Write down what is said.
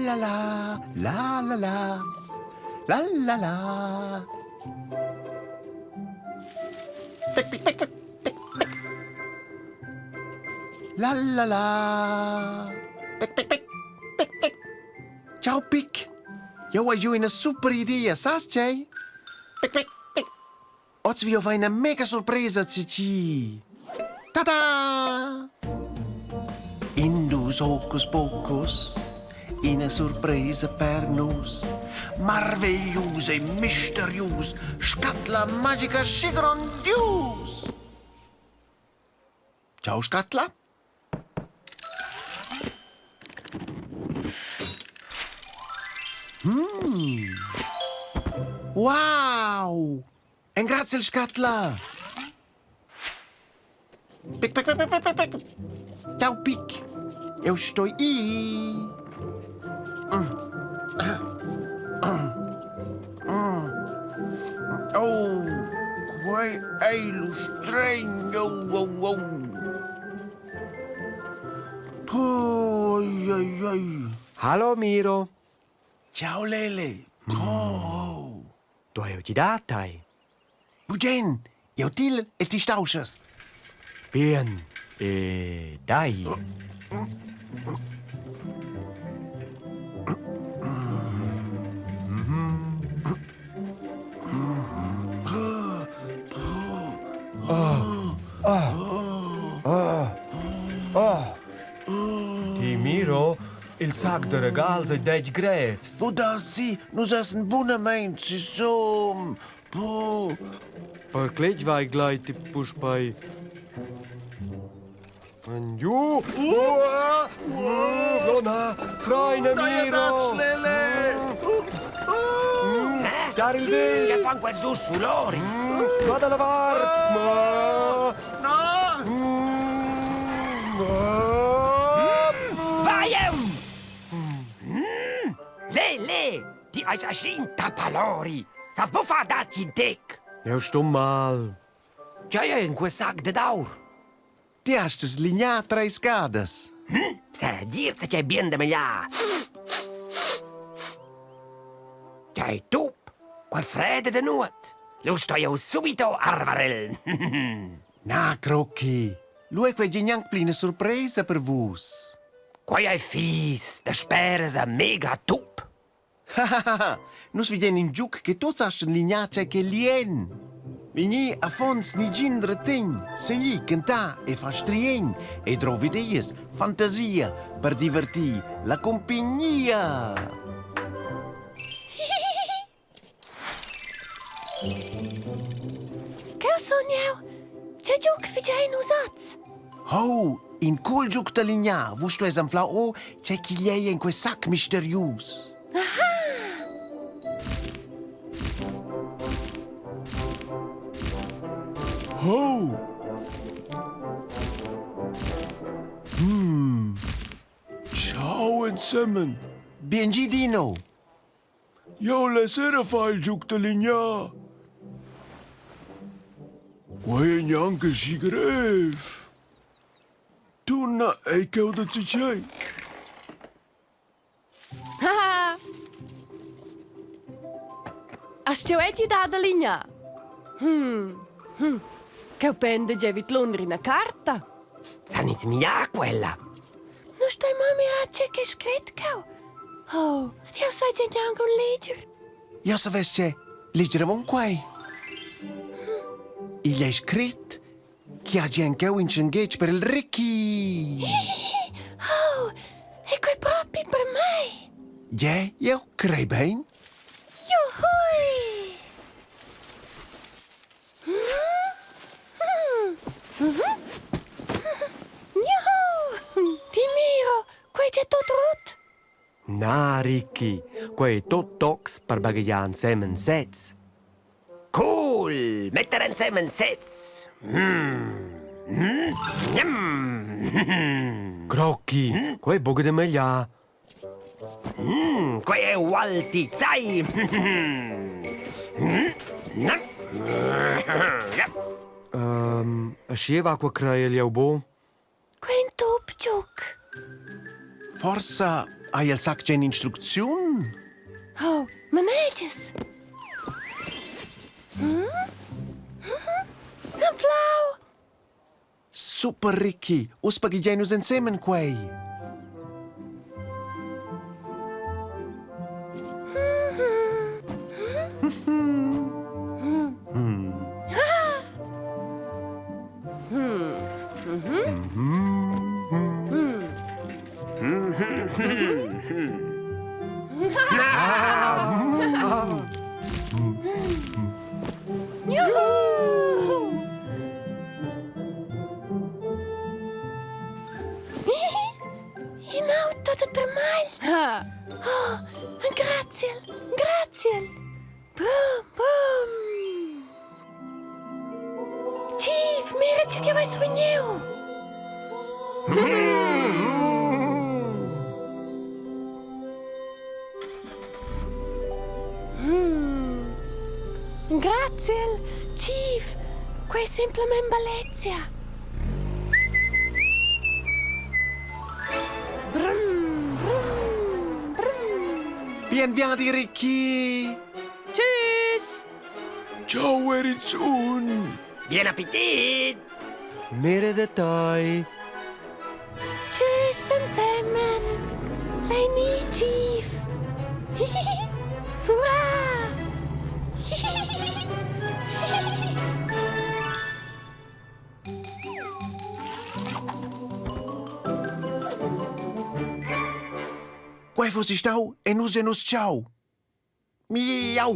la la, la la la, la la la. Pic, pic, pic, pic, pic, pic. La la la. Pic, pic, pic, pic, pic. Ciao, Pic. Eu ho una super idea, sai c'è? Pic, pic, pic. Oggi vi ho una mega sorpresa, Cici. Ta-da! Indus hocus pocus, una sorpresa per nos. Marvegliosa e misteriosa, scatola magica e grandiosa. Ciao, scatola. Wow! E grazie, scatola. Pic, pic, pic, pic, pic, pic. Ciao, Pic. Eu estou aí. Oh, quai è lo stregno. Poi, ai, ai. Hallo Miro, Ciao, Lele. Oh. du hast die Datei. Bugen, eu til e ti stauschas. Bien, dai. Die Miro, il sac de regals e deci grefs. Wo das si, nus essen bunament, si som. Po. Per klitsch vai gleich die Puschbei. Und ju! Lona, Freunde Miro! Lele. Siar il Che vis! fan questi due suloris? Vada la vart! No. Vai! Le! Die eis aschin tapalori! Sas buffa dati in tec! Ja, stumm mal. C'è in quel sac de daur! Ti hast es lignà tre scadas. Se dirse c'è bien de meglà! C'è tup! Quel fredde de nuot! Lo sto io subito arvarel! Na, Crocchi. Lui quei gignan plina sorpresa per vus. Quai è fis! De speres a mega tup! Nus vidien in giuc che tu hast en lignà c'è che lien. Vigni a fons ni gindre ting, se gli canta e fa strien e trovi dies fantasia per divertir la compagnia. Che sogneu? C'è giù che fai usats? Oh, in quel giuc de lignà, vus tu es am flau c'è chi lei in quel sac misterius. Oh! Ciao insieme. Biengi Dino. Io la sera fa il gioco di lignà. Quai neanche si gref. Tu na e che ho da c'è. Has tu eti da da linea? Che pende gevit Londra na carta? Sanit mia quella! Nu stai mami race che scret cau. Oh, io sai già neanche un leger. Io savesse leggere von quai. Il è scritto che ha anche un cengage per il Ricky. Oh, e quei proprio per me. Ja, io credo bene. Juhui! Juhu! Di Miro, quei c'è tutto rot. Na, Ricky, quei tot tocs per bagagliar insieme sets. Cool! Mettere insieme sets! Crocchi, quei boga de meglio. Quei è Walti, sai! Ascieva acqua creia il bo? Quei tupciuc. Forse Hai il sac gen instrucțiun? Oh, maneges. Un flau. Super, Ricky. Uspaghi genus insemen quei. Juhu! In auto da tremal. Oh, grazie, grazie. Boom, boom. Chief, mira ce che vai sogneu. Grazie, Chief. Qua è semplicemente bellezza. Brum, brum, brum. Bienvenido, Ricky. Tschüss. Ciao, Erizzun. Buon appetit! Mere de toi. Tschüss zusammen. Lei nie, Chief. Hurra! Quai fossi stau e nus ciao. Miau.